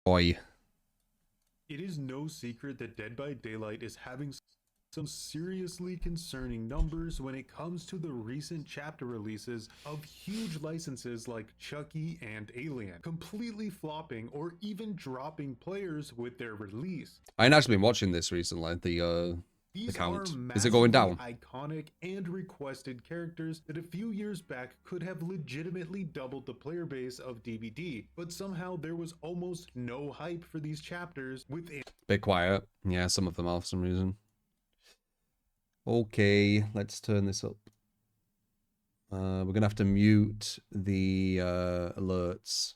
Boy. It is no secret that Dead by Daylight is having some seriously concerning numbers when it comes to the recent chapter releases of huge licenses like Chucky and Alien, completely flopping or even dropping players with their release. I ain't actually been watching this recently, the These count. are Is it going massively down? iconic and requested characters that a few years back could have legitimately doubled the player base of DBD, but somehow there was almost no hype for these chapters within. Bit quiet. Yeah, some of them are for some reason. Okay, let's turn this up. We're gonna have to mute the alerts.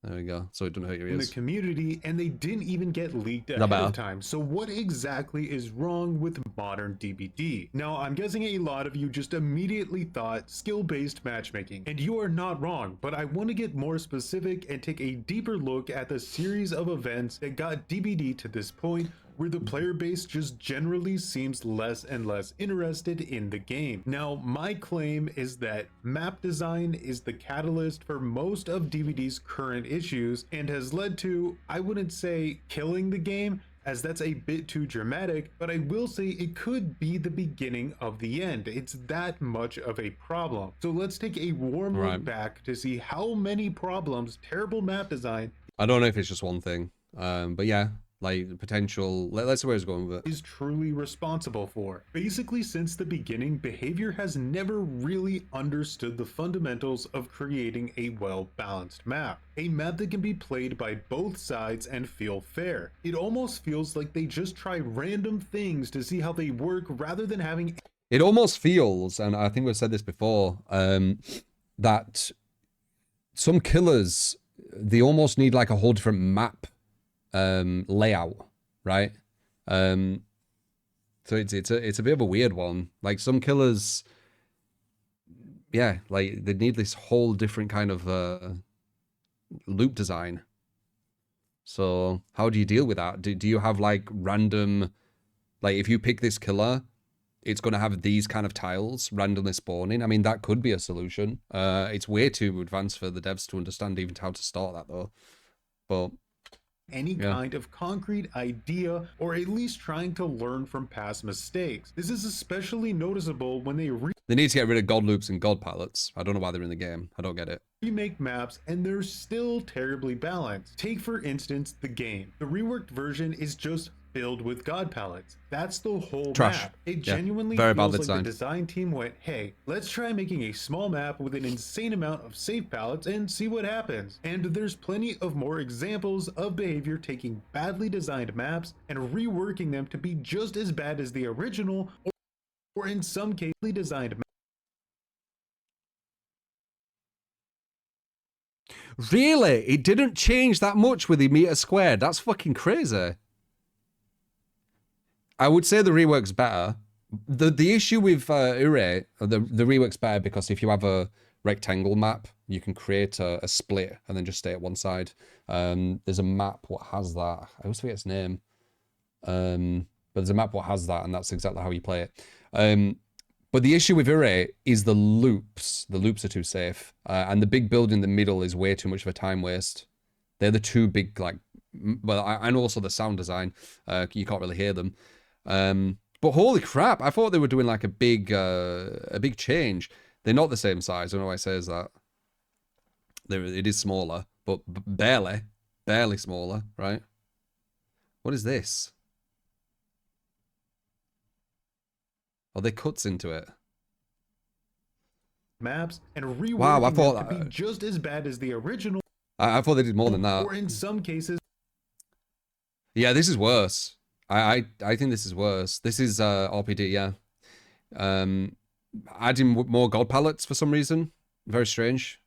There we go, so it doesn't hurt your In the ears. community, and they didn't even get leaked ahead of time. So what exactly is wrong with modern DBD? Now, I'm guessing a lot of you just immediately thought skill-based matchmaking, and you are not wrong, but I want to get more specific and take a deeper look at the series of events that got DBD to this point, where the player base just generally seems less and less interested in the game. Now, my claim is that map design is the catalyst for most of DBD's current issues and has led to, I wouldn't say killing the game, as that's a bit too dramatic, but I will say it could be the beginning of the end. It's that much of a problem. So let's take a warm look back to see how many problems terrible map design, I don't know if it's just one thing, but yeah, like the potential. Let's see where it's going with it. Is truly responsible for. Basically, since the beginning, Behavior has never really understood the fundamentals of creating a well-balanced map. A map that can be played by both sides and feel fair. It almost feels like they just try random things to see how they work rather than having. It almost feels, and I think we've said this before, that some killers, they almost need like a whole different map layout, right? So it's a bit of a weird one. Like some killers, yeah, like they need this whole different kind of loop design. So how do you deal with that? Do you have like random, like if you pick this killer, it's going to have these kind of tiles randomly spawning? I mean, that could be a solution. It's way too advanced for the devs to understand even how to start that though. But Any kind of concrete idea, or at least trying to learn from past mistakes. This is especially noticeable when they need to get rid of god loops and god palettes. I don't know why they're in the game. I don't get it. remake maps and they're still terribly balanced. Take for instance the game. The reworked version is just filled with god palettes. That's the whole Trash. map. It genuinely Very feels badly like designed. the design team went, hey, let's try making a small map with an insane amount of safe palettes and see what happens. And there's plenty of more examples of Behavior taking badly designed maps and reworking them to be just as bad as the original, or in some cases designed maps. Really? It didn't change that much with the meter squared? That's fucking crazy. I would say the rework's better. The issue with Ure, the rework's better because if you have a rectangle map, you can create a split and then just stay at one side. There's a map what has that. I always forget its name. But there's a map what has that, and that's exactly how you play it. But the issue with Ure is the loops. The loops are too safe. And the big build in the middle is way too much of a time waste. They're the two big, like, well, and also the sound design. You can't really hear them. But holy crap, I thought they were doing like a big change. They're not the same size. I don't know why it says that. It is smaller, but barely smaller, right? What is this? Oh, they cuts into it. Maps and reworking wow, I thought them to be just as bad as the original. I thought they did more than that. Or in some cases, yeah, this is worse. I think this is worse. This is RPD, yeah. Adding more god palettes for some reason. Very strange.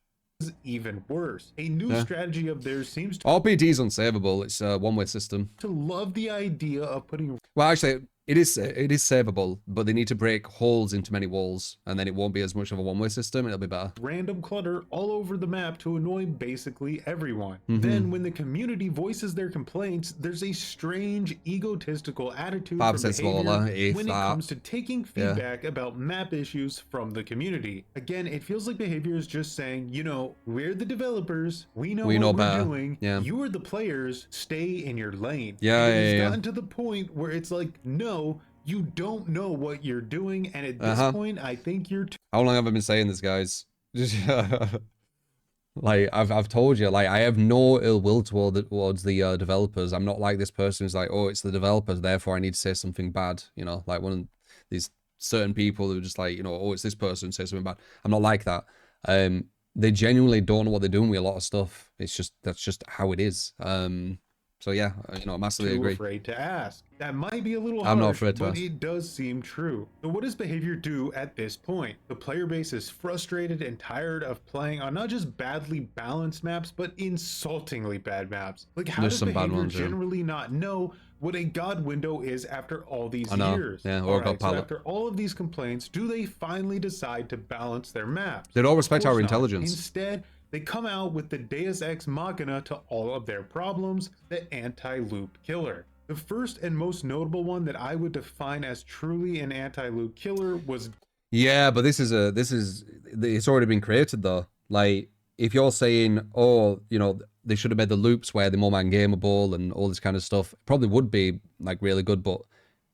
Even worse. A new strategy of theirs seems to RPD is unsavable. It's a one-way system. love the idea of putting. Well, actually, It is savable, but they need to break holes into many walls, and then it won't be as much of a one-way system, and it'll be better. Random clutter all over the map to annoy basically everyone. Then when the community voices their complaints, there's a strange egotistical attitude from behavior when it comes to taking feedback about map issues from the community. Again, it feels like behavior is just saying, you know, we're the developers, we know what we're doing, you are the players, stay in your lane. It's gotten to the point where it's like, no, you don't know what you're doing, and at this point, I think you're How long have I been saying this, guys? Like, I've told you, like, I have no ill will towards the developers. I'm not like this person who's like, oh, it's the developers, therefore I need to say something bad, you know, like one of these certain people who are just like, you know, oh, it's this person, say something bad. I'm not like that. They genuinely don't know what they're doing with a lot of stuff. It's just, that's just how it is. So yeah, you know, massively agree. Afraid to ask. That might be a little I'm harsh, not afraid to but ask. it does seem true. So what does behavior do at this point? The player base is frustrated and tired of playing on not just badly balanced maps, but insultingly bad maps. Like, how does behavior generally not know what a god window is after all these years? Yeah, or right, so after all of these complaints, do they finally decide to balance their maps? They don't respect our intelligence. Instead, they come out with the Deus Ex Machina to all of their problems, the anti-loop killer. The first and most notable one that I would define as truly an anti-loop killer was... Yeah, but it's already been created though. Like, if you're saying, oh, you know, they should have made the loops where they're more man-gameable and all this kind of stuff, it probably would be like really good, but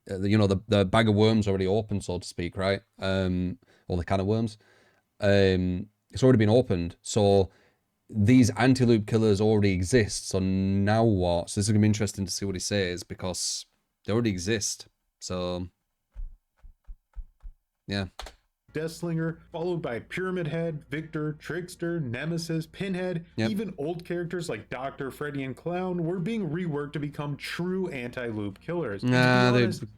you know, the bag of worms already open, so to speak, right? Or the can of worms. It's already been opened, so these anti-loop killers already exist. So now what? So this is gonna be interesting to see what he says, because they already exist. So yeah. Deathslinger, followed by Pyramid Head, Victor, Trickster, Nemesis, Pinhead, even old characters like Doctor, Freddy, and Clown were being reworked to become true anti-loop killers.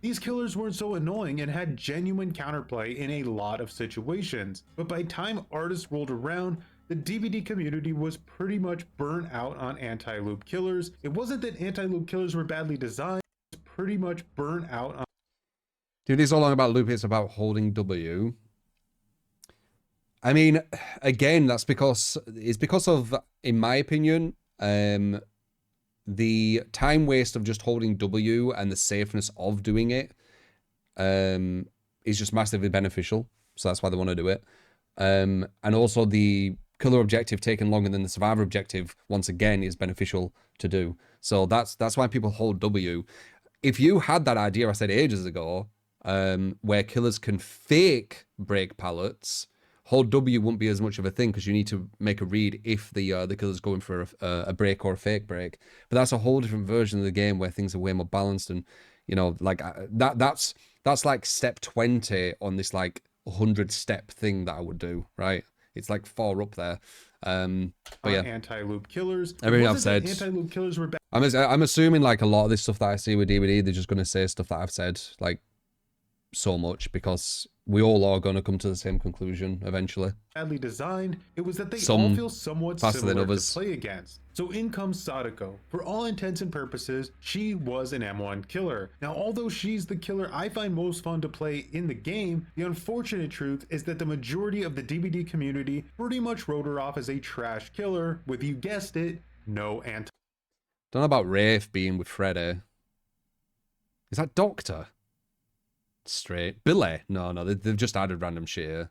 These killers weren't so annoying and had genuine counterplay in a lot of situations. But by time artists rolled around, the DBD community was pretty much burnt out on anti-loop killers. It wasn't that anti-loop killers were badly designed, it was pretty much burnt out on... Dude, it's all long about loop, it's about holding W. I mean, again, it's because of, in my opinion, the time waste of just holding W and the safeness of doing it is just massively beneficial. So that's why they want to do it. And also the killer objective taking longer than the survivor objective, once again, is beneficial to do. So that's why people hold W. If you had that idea I said ages ago, where killers can fake break pallets, hold W wouldn't be as much of a thing, because you need to make a read if the killer's going for a break or a fake break. But that's a whole different version of the game where things are way more balanced, and you know, like that's like step 20 on this like 100-step thing that I would do, right? It's like far up there. But yeah, anti-loop killers. Everything I've said. Anti-loop killers were bad. I'm assuming like a lot of this stuff that I see with DVD, they're just going to say stuff that I've said like so much, because we all are going to come to the same conclusion eventually. Badly designed, it was that they all feel somewhat similar to play against. So in comes Sadako. For all intents and purposes, she was an M1 killer. Now, although she's the killer I find most fun to play in the game, the unfortunate truth is that the majority of the DBD community pretty much wrote her off as a trash killer with, you guessed it, no anti. Don't know about Rafe being with Freddy. Is that Doctor? Straight. Billy? No, they've just added random shit here.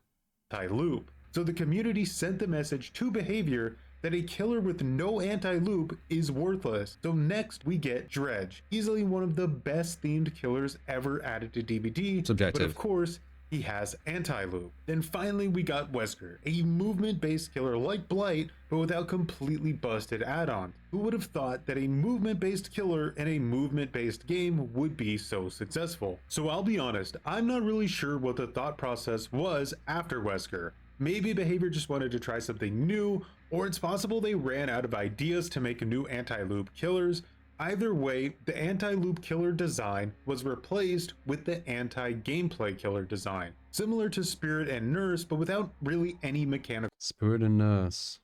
Anti-loop. So the community sent the message to behavior that a killer with no anti-loop is worthless. So next we get Dredge, easily one of the best themed killers ever added to DBD. Subjective. But of course, he has anti-loop. Then finally we got Wesker, a movement-based killer like Blight, but without completely busted add-ons. Who would have thought that a movement-based killer in a movement-based game would be so successful? So I'll be honest, I'm not really sure what the thought process was after Wesker. Maybe behavior just wanted to try something new, or it's possible they ran out of ideas to make new anti-loop killers. Either way, the anti-loop killer design was replaced with the anti-gameplay killer design, similar to Spirit and Nurse, but without really any mechanical Spirit and Nurse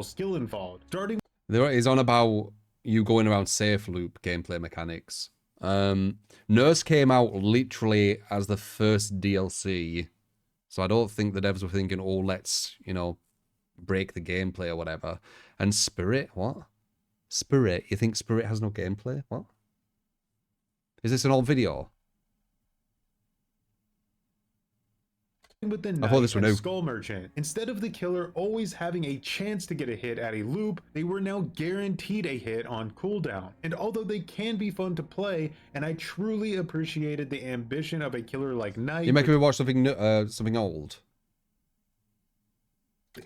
skill involved. Starting there is on about you going around safe loop gameplay mechanics. Nurse came out literally as the first DLC. So I don't think the devs were thinking, oh, let's, you know, break the gameplay or whatever. And Spirit, what? Spirit? You think Spirit has no gameplay? What? Is this an old video? With the I thought this Knight were and new. Skull Merchant. Instead of the killer always having a chance to get a hit at a loop, they were now guaranteed a hit on cooldown. And although they can be fun to play, and I truly appreciated the ambition of a killer like Knight, You're making me watch something old.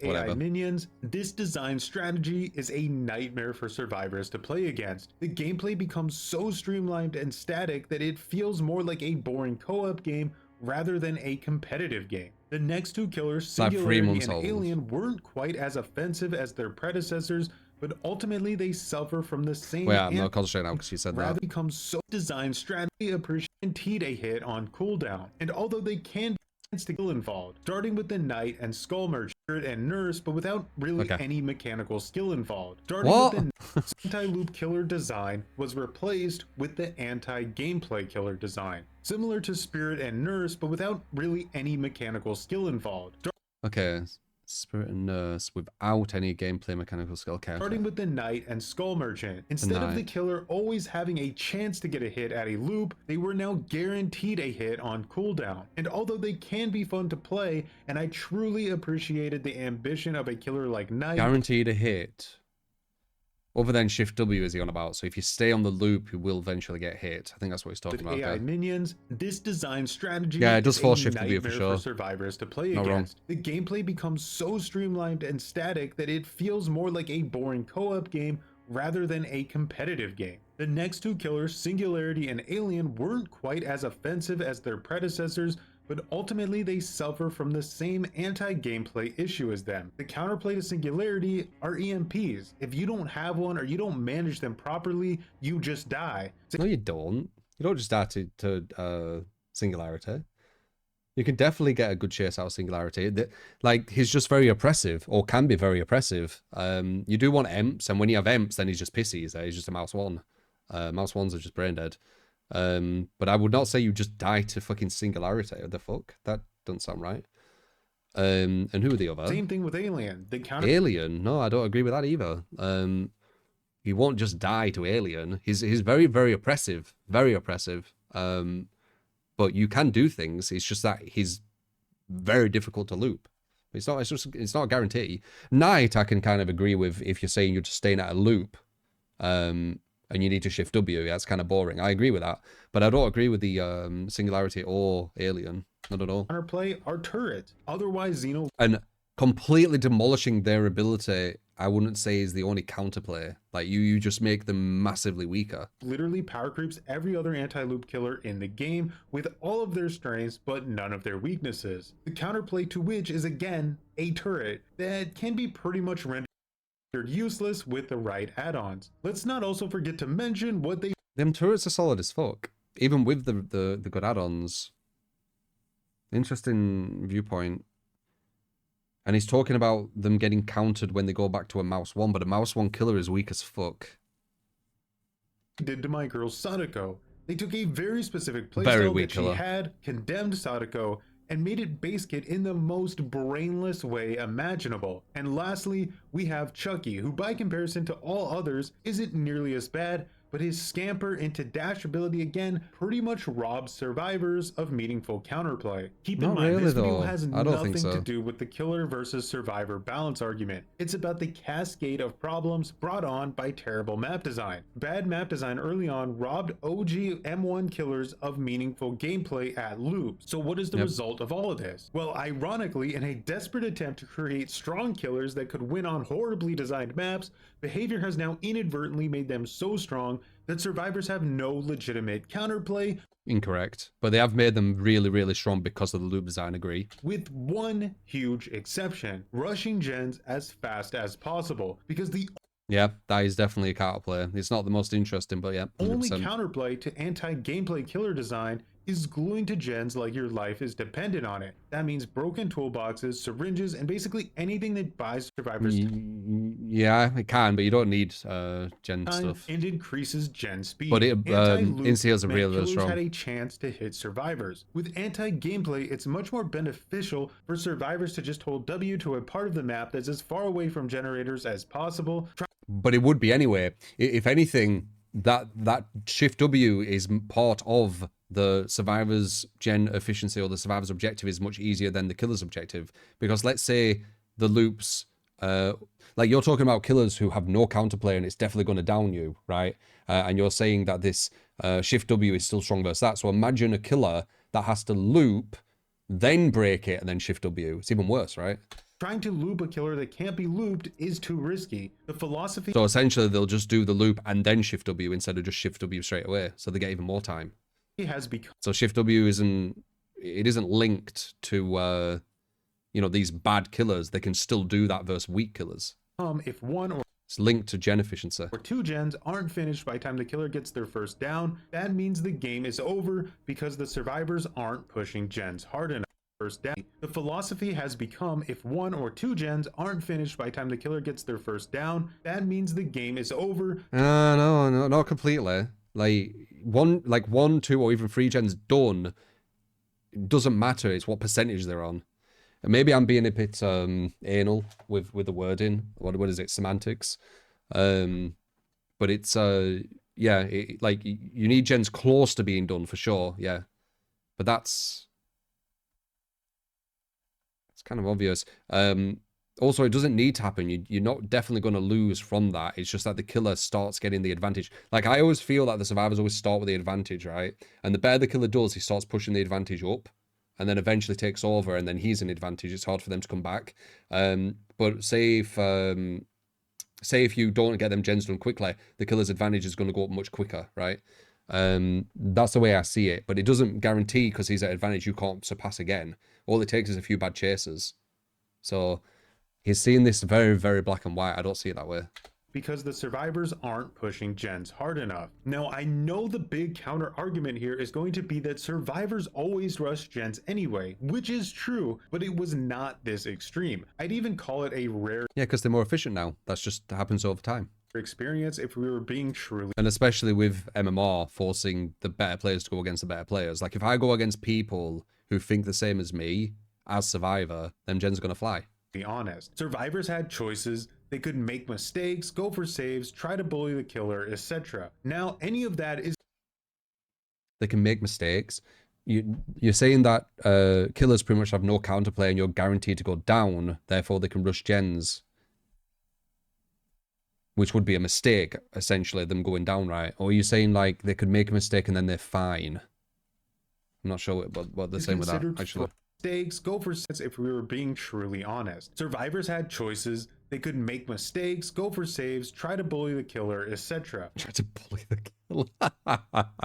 AI Whatever. minions, this design strategy is a nightmare for survivors to play against. The gameplay becomes so streamlined and static that it feels more like a boring co-op game rather than a competitive game. The next two killers, Like 3 Singularity months and old. Alien, weren't quite as offensive as their predecessors, but ultimately they suffer from the same Wait, I'm not concentrating now because you said rather that. becomes so design strategy appreciate a hit on cooldown. And although they can be to kill involved, starting with the Knight and Skull Merchant and Nurse, but without really any mechanical skill involved. Starting with the anti-loop killer design was replaced with the anti-gameplay killer design, similar to Spirit and Nurse, but without really any mechanical skill involved. Okay, Spirit and Nurse without any gameplay mechanical skill. Okay, Starting with the Knight and Skull Merchant. Instead of the killer always having a chance to get a hit at a loop, they were now guaranteed a hit on cooldown. And although they can be fun to play, and I truly appreciated the ambition of a killer like Knight. Guaranteed a hit. Other than Shift W is he on about? So if you stay on the loop, you will eventually get hit. I think that's what he's talking about. AI minions, this design strategy it does fall is a Shift W for nightmare sure. for survivors to play Not against. The gameplay becomes so streamlined and static that it feels more like a boring co-op game rather than a competitive game. The next two killers, Singularity and Alien, weren't quite as offensive as their predecessors, but ultimately they suffer from the same anti-gameplay issue as them. The counterplay to Singularity are EMPs. If you don't have one or you don't manage them properly, you just die. No, you don't. You don't just die to Singularity. You can definitely get a good chase out of Singularity. Like, he's just very oppressive, or can be very oppressive. You do want Emps, and when you have Emps, then he's just pissy. He's just a mouse one. Mouse ones are just brain dead. But I would not say you just die to fucking Singularity. What the fuck? That doesn't sound right. And who are the other? Same thing with Alien. Alien? No, I don't agree with that either. You won't just die to Alien. He's very, very oppressive. Very oppressive. But you can do things. It's just that he's very difficult to loop. It's not a guarantee. Knight, I can kind of agree with if you're saying you're just staying at a loop. And you need to shift W. That's kind of boring. I agree with that. But I don't agree with the Singularity or Alien. Not at all. Counterplay are turrets. Otherwise, Xeno. And completely demolishing their ability, I wouldn't say is the only counterplay. Like, you just make them massively weaker. Literally power creeps every other anti-loop killer in the game with all of their strengths, but none of their weaknesses. The counterplay to which is, again, a turret that can be pretty much rendered useless with the right add-ons. Let's not also forget to mention what they... Them turrets are solid as fuck. Even with the good add-ons. Interesting viewpoint. And he's talking about them getting countered when they go back to a mouse one, but a mouse one killer is weak as fuck. Did to my girl Sadako. They took a very specific playstyle that she had, condemned Sadako, and made it base kit in the most brainless way imaginable. And lastly, we have Chucky, who by comparison to all others isn't nearly as bad, but his scamper into dash ability again pretty much robs survivors of meaningful counterplay. Keep in mind, this video has nothing to do with the killer versus survivor balance argument. It's about the cascade of problems brought on by terrible map design. Bad map design early on robbed OG M1 killers of meaningful gameplay at loops. So what is the result of all of this? Well, ironically, in a desperate attempt to create strong killers that could win on horribly designed maps, behavior has now inadvertently made them so strong that survivors have no legitimate counterplay. Incorrect. But they have made them really, really strong because of the loop design, agree. With one huge exception, rushing gens as fast as possible, because the yeah, that is definitely a counterplay. It's not the most interesting, but yeah, 100%. Only counterplay to anti-gameplay killer design is gluing to gens like your life is dependent on it. That means broken toolboxes, syringes, and basically anything that buys survivors Yeah, it can, but you don't need gen time stuff. and increases gen speed. But it Anti-loop inseals are meant really killers strong. had a chance to hit survivors. With anti-gameplay, it's much more beneficial for survivors to just hold W to a part of the map that's as far away from generators as possible. But it would be anyway. If anything, that shift W is part of the survivor's gen efficiency, or the survivor's objective is much easier than the killer's objective. Because let's say the loops, like you're talking about killers who have no counterplay and it's definitely going to down you, right? And you're saying that this shift W is still strong versus that. So imagine a killer that has to loop, then break it, and then shift W. It's even worse, right? Trying to loop a killer that can't be looped is too risky. The philosophy So essentially they'll just do the loop and then shift W instead of just shift W straight away. So they get even more time. has become So shift W isn't linked to these bad killers. They can still do that versus weak killers. If one or It's linked to gen efficiency. two gens aren't finished by the time the killer gets their first down, that means the game is over because the survivors aren't pushing gens hard enough. First down. The philosophy has become if one or two gens aren't finished by the time the killer gets their first down, that means the game is over. No, not completely. Like one, two, or even three gens done, it doesn't matter. It's what percentage they're on. And maybe I'm being a bit anal with the wording. What is it? Semantics. But it's yeah, like you need gens close to being done for sure. Yeah, but that's kind of obvious. Also, it doesn't need to happen. You're not definitely going to lose from that. It's just that the killer starts getting the advantage. Like, I always feel that the survivors always start with the advantage, right? And the better the killer does, he starts pushing the advantage up, and then eventually takes over, and then he's an advantage. It's hard for them to come back. But say if you don't get them gens done quickly, the killer's advantage is going to go up much quicker, right? That's the way I see it. But it doesn't guarantee, because he's at advantage, you can't surpass again. All it takes is a few bad chases. So he's seeing this very, very black and white. I don't see it that way. Because the survivors aren't pushing gens hard enough. Now, I know the big counter argument here is going to be that survivors always rush gens anyway, which is true, but it was not this extreme. I'd even call it a rare Yeah, because they're more efficient now. That's just happens over time. Experience if we were being truly. And especially with MMR forcing the better players to go against the better players. Like, if I go against people who think the same as me as Survivor, then gens are going to fly. Be honest. Survivors had choices. They could make mistakes, go for saves, try to bully the killer, etc. Now, any of that is. They can make mistakes. You're saying that killers pretty much have no counterplay and you're guaranteed to go down, therefore they can rush gens. Which would be a mistake, essentially, them going down, right? Or are you saying, like, they could make a mistake and then they're fine? I'm not sure what they're saying with that, actually. Mistakes, go for saves if we were being truly honest. Survivors had choices. They could make mistakes, go for saves, try to bully the killer, etc. Try to bully the killer.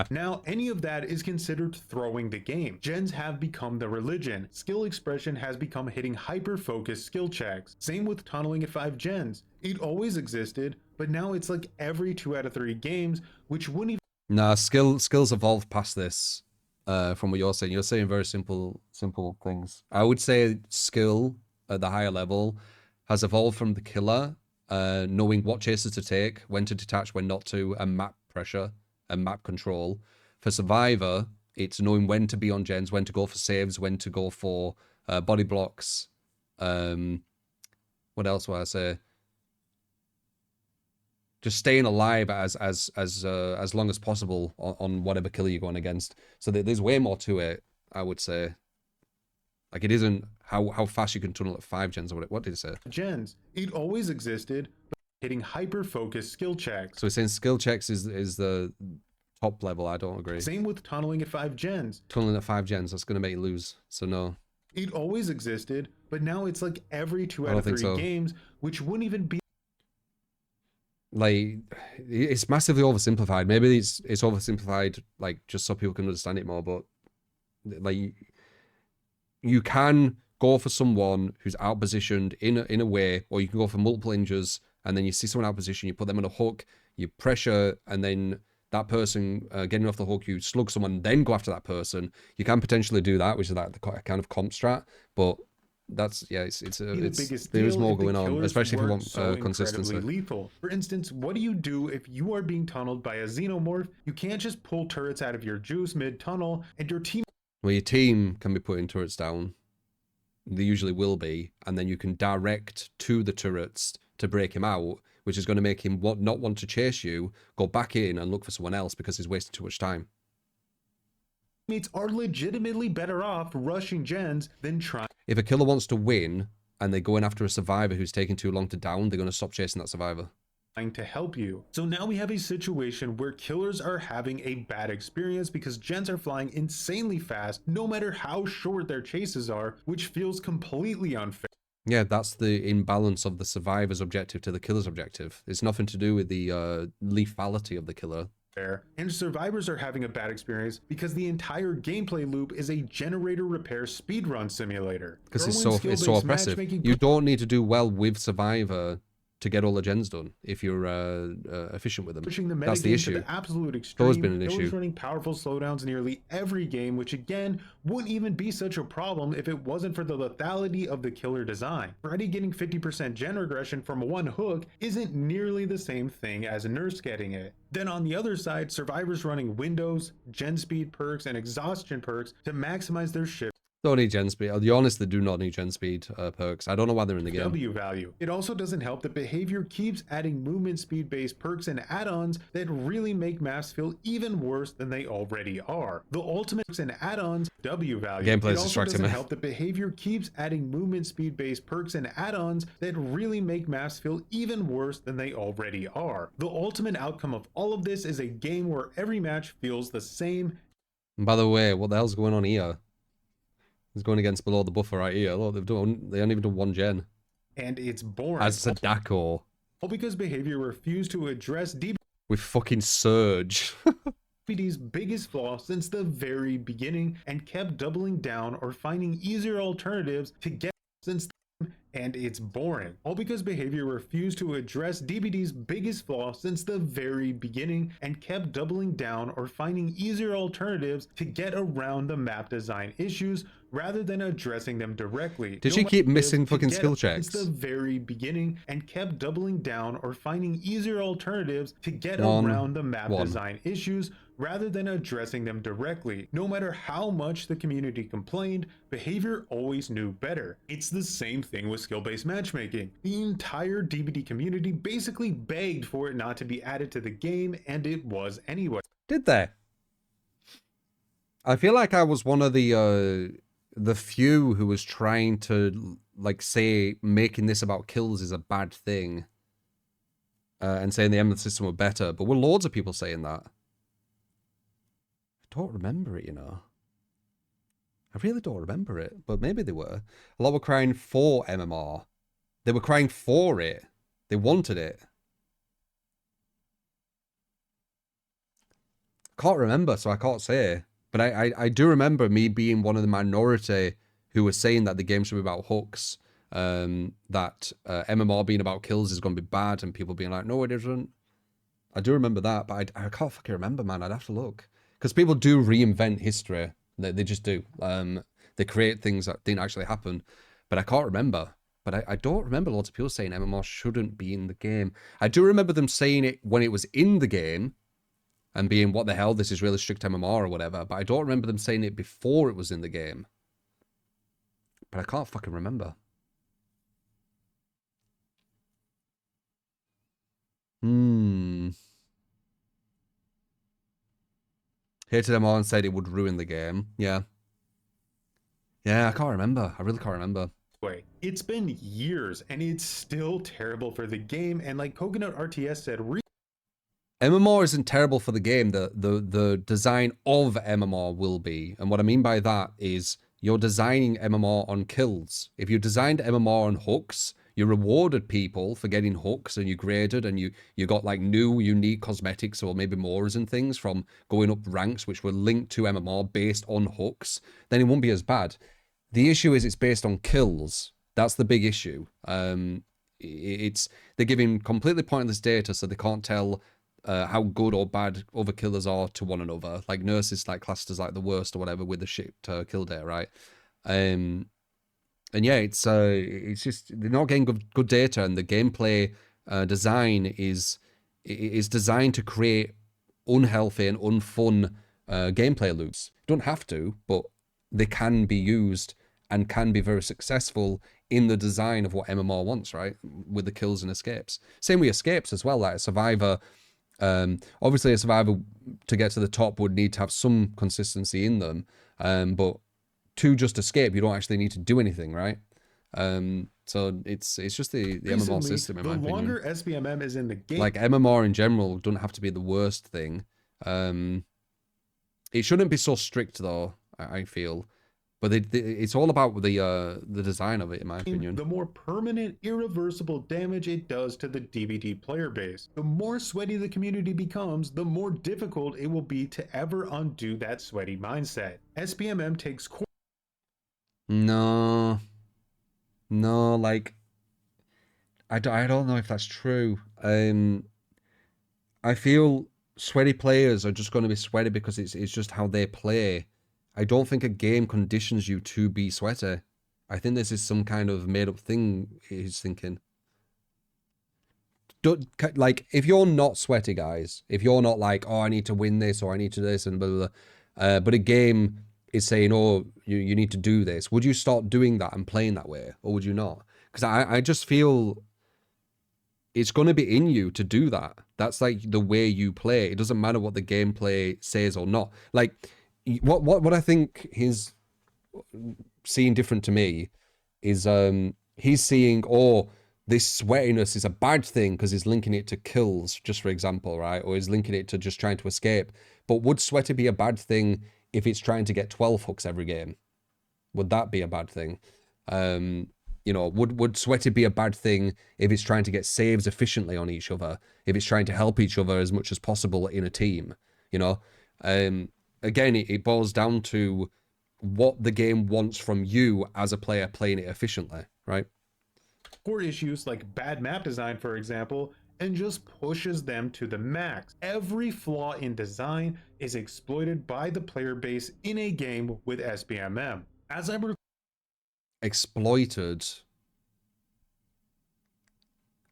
Now, any of that is considered throwing the game. Gens have become the religion. Skill expression has become hitting hyper-focused skill checks. Same with tunneling at 5 gens. It always existed, but now it's like every 2 out of 3 games, which wouldn't even. Nah, skills evolved past this. From what you're saying, very simple things. I would say skill at the higher level has evolved from the killer, knowing what chases to take, when to detach, when not to, and map pressure and map control. For Survivor, it's knowing when to be on gens, when to go for saves, when to go for body blocks. What else would I say? Just staying alive as long as possible on whatever killer you're going against. So there's way more to it, I would say. Like, it isn't how fast you can tunnel at 5 gens or what did it say? Gens. It always existed, but hitting hyper-focused skill checks. So he's saying skill checks is the top level. I don't agree. Same with tunneling at 5 gens. Tunneling at 5 gens, that's going to make you lose. So no. It always existed, but now it's like every 2 out of 3 games, which wouldn't even be. Like, it's massively oversimplified. Maybe it's oversimplified, like, just so people can understand it more, but like, you can go for someone who's out-positioned in a way, or you can go for multiple injures, and then you see someone out-position, you put them on a hook, you pressure, and then that person getting off the hook, you slug someone, then go after that person. You can potentially do that, which is like the kind of comp strat, but it's there is more going on, especially if you want consistency. Lethal. For instance, what do you do if you are being tunneled by a xenomorph? You can't just pull turrets out of your juice mid-tunnel, and your team... Well, your team can be putting turrets down. They usually will be, and then you can direct to the turrets to break him out, which is going to make him not want to chase you, go back in and look for someone else because he's wasting too much time. Teammates are legitimately better off rushing gens than trying. If a killer wants to win and they're going after a survivor who's taking too long to down, they're going to stop chasing that survivor. To help you. So now we have a situation where killers are having a bad experience because gens are flying insanely fast no matter how short their chases are, which feels completely unfair. Yeah, that's the imbalance of the survivor's objective to the killer's objective. It's nothing to do with the lethality of the killer. And survivors are having a bad experience because the entire gameplay loop is a generator repair speedrun simulator. Because it's so oppressive. You don't need to do well with survivor to get all the gens done if you're efficient with them. Pushing the That's the issue. To the absolute extreme. Always been an issue. Running powerful slowdowns in nearly every game, which again wouldn't even be such a problem if it wasn't for the lethality of the killer design. Freddy getting 50% gen regression from one hook isn't nearly the same thing as a nurse getting it. Then on the other side, survivors running windows, gen speed perks, and exhaustion perks to maximize their shift. Don't need gen speed. I'll be honest, they do not need gen speed perks. I don't know why they're in the game. W value. It also doesn't help that Behavior keeps adding movement speed based perks and add-ons that really make maps feel even worse than they already are. The ultimate perks and add-ons W value. Gameplay is distracting. It also doesn't help that Behavior keeps adding movement speed based perks and add-ons that really make maps feel even worse than they already are. The ultimate outcome of all of this is a game where every match feels the same. And by the way, what the hell's going on here? He's going against below the buffer right here. Look, they only even done one gen. And it's boring. As Sadako. All because Behavior refused to address with fucking Surge. DBD's biggest flaw since the very beginning and kept doubling down or finding easier alternatives to get since and it's boring. All because Behavior refused to address DBD's biggest flaw since the very beginning and kept doubling down or finding easier alternatives to get around the map design issues rather than addressing them directly. Did she keep missing fucking skill checks? Since the very beginning and kept doubling down or finding easier alternatives to get around the map design issues rather than addressing them directly. No matter how much the community complained, Behavior always knew better. It's the same thing with skill-based matchmaking. The entire DBD community basically begged for it not to be added to the game, and it was anyway. Did they? I feel like I was one of the few who was trying to like say making this about kills is a bad thing, and saying the eminent system were better. But were loads of people saying that? I don't remember it, you know. I really don't remember it, but maybe they were. A lot were crying for MMR. They were crying for it. They wanted it. Can't remember, so I can't say. But I do remember me being one of the minority who was saying that the game should be about hooks, that MMR being about kills is going to be bad, and people being like, no, it isn't. I do remember that, but I can't fucking remember, man. I'd have to look. Because people do reinvent history. They just do. They create things that didn't actually happen. But I can't remember. But I don't remember lots of people saying MMR shouldn't be in the game. I do remember them saying it when it was in the game and being, what the hell, this is really strict MMR or whatever. But I don't remember them saying it before it was in the game. But I can't fucking remember. Hated MMR and said it would ruin the game. Yeah. Yeah, I can't remember. I really can't remember. It's been years and it's still terrible for the game, and like Coconut RTS said, MMR isn't terrible for the game. The design of MMR will be. And what I mean by that is you're designing MMR on kills. If you designed MMR on hooks, you rewarded people for getting hooks, and you graded, and you got like new unique cosmetics or maybe mores and things from going up ranks which were linked to MMR based on hooks, then it won't be as bad. The issue is it's based on kills. That's the big issue. They're giving completely pointless data, so they can't tell how good or bad other killers are to one another. Like Nurse is like classed as like the worst or whatever with the shit kill data, right? And yeah, it's just they're not getting good data, and the gameplay design is designed to create unhealthy and unfun gameplay loops. You don't have to, but they can be used and can be very successful in the design of what MMR wants, right? With the kills and escapes. Same with escapes as well. Like a survivor, obviously a survivor to get to the top would need to have some consistency in them, but to just escape, you don't actually need to do anything, right? So it's just the MMR system, in my opinion. The longer SBMM is in the game, like MMR in general, don't have to be the worst thing. It shouldn't be so strict though, I feel. But it's all about the design of it, in my opinion. The more permanent, irreversible damage it does to the DBD player base. The more sweaty the community becomes, the more difficult it will be to ever undo that sweaty mindset. SBMM takes No, like I don't know if that's true. I feel sweaty players are just going to be sweaty because it's just how they play. I don't think a game conditions you to be sweaty. I think this is some kind of made up thing he's thinking. Like, if you're not sweaty, guys, if you're not like, oh, I need to win this or I need to this and blah, blah, blah, but a game is saying, oh, you need to do this, would you start doing that and playing that way, or would you not? Because I just feel it's going to be in you to do that. That's like the way you play. It doesn't matter what the gameplay says or not. Like, what I think he's seeing different to me is he's seeing, oh, this sweatiness is a bad thing because he's linking it to kills, just for example, right? Or he's linking it to just trying to escape. But would sweaty be a bad thing if it's trying to get 12 hooks every game? Would that be a bad thing? You know, would sweaty be a bad thing if it's trying to get saves efficiently on each other? If it's trying to help each other as much as possible in a team, you know? Again, it boils down to what the game wants from you as a player playing it efficiently, right? Core issues like bad map design, for example, and just pushes them to the max. Every flaw in design is exploited by the player base in a game with SBMM. As I'm exploited.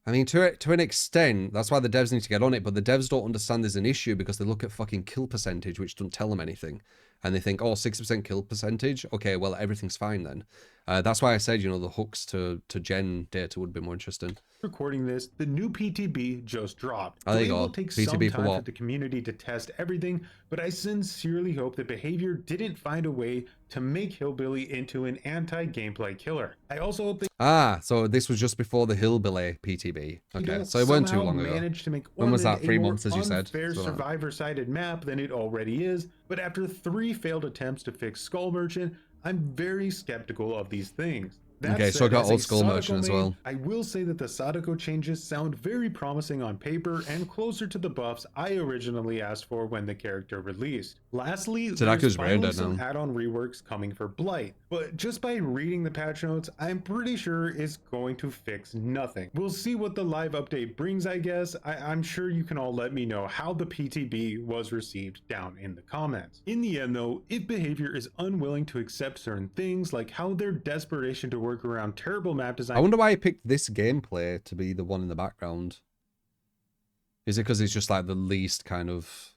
I mean, to an extent, that's why the devs need to get on it, but the devs don't understand there's an issue because they look at fucking kill percentage, which doesn't tell them anything. And they think, oh, 60% kill percentage? Okay, well, everything's fine then. That's why I said, you know, the hooks to gen data would be more interesting. Recording this, the new PTB just dropped. Oh, there you go. It will take some time for the community to test everything, but I sincerely hope that Behavior didn't find a way to make Hillbilly into an anti-gameplay killer. I also hope they so this was just before the Hillbilly PTB. Okay, so it weren't too long ago. To make when was that? 3 months, as you said? Fair survivor-sided map than it already is, but after 3 failed attempts to fix Skull Merchant, I'm very skeptical of these things. Okay, so I got Old Skull Merchant as well. I will say that the Sadako changes sound very promising on paper and closer to the buffs I originally asked for when the character released. Lastly, there's finally some add-on reworks coming for Blight, but just by reading the patch notes, I'm pretty sure it's going to fix nothing. We'll see what the live update brings, I guess. I'm sure you can all let me know how the PTB was received down in the comments. In the end though, if Behavior is unwilling to accept certain things, like how their desperation to work around terrible map design. I wonder why he picked this gameplay to be the one in the background. Is it because it's just like the least kind of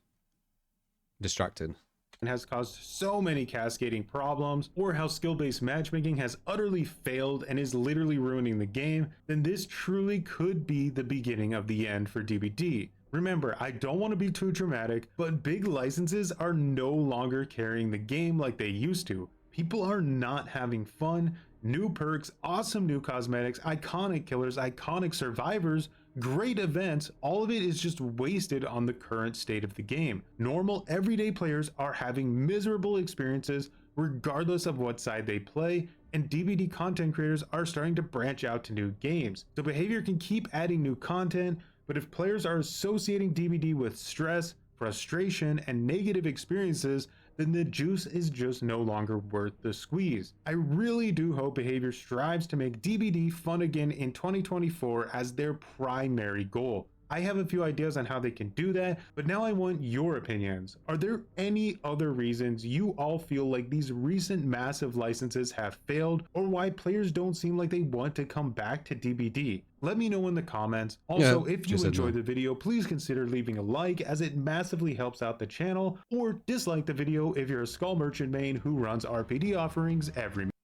distracting? And has caused so many cascading problems, or how skill-based matchmaking has utterly failed and is literally ruining the game, then this truly could be the beginning of the end for DBD. Remember, I don't want to be too dramatic, but big licenses are no longer carrying the game like they used to. People are not having fun. New perks, awesome new cosmetics, iconic killers, iconic survivors, great events, all of it is just wasted on the current state of the game. Normal, everyday players are having miserable experiences regardless of what side they play, and DBD content creators are starting to branch out to new games. So Behavior can keep adding new content, but if players are associating DBD with stress, frustration, and negative experiences, then the juice is just no longer worth the squeeze. I really do hope Behavior strives to make DBD fun again in 2024 as their primary goal. I have a few ideas on how they can do that, but now I want your opinions. Are there any other reasons you all feel like these recent massive licenses have failed, or why players don't seem like they want to come back to DBD? Let me know in the comments. Also, if you enjoyed the video, please consider leaving a like, as it massively helps out the channel, or dislike the video if you're a Skull Merchant main who runs RPD offerings every month.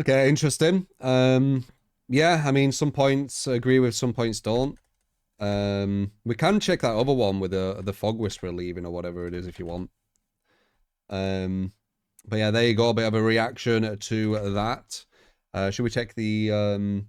Okay, interesting. Yeah, I mean, some points agree with, some points don't. We can check that other one with the Fog Whisperer leaving or whatever it is if you want. But yeah, there you go, a bit of a reaction to that. Should we check the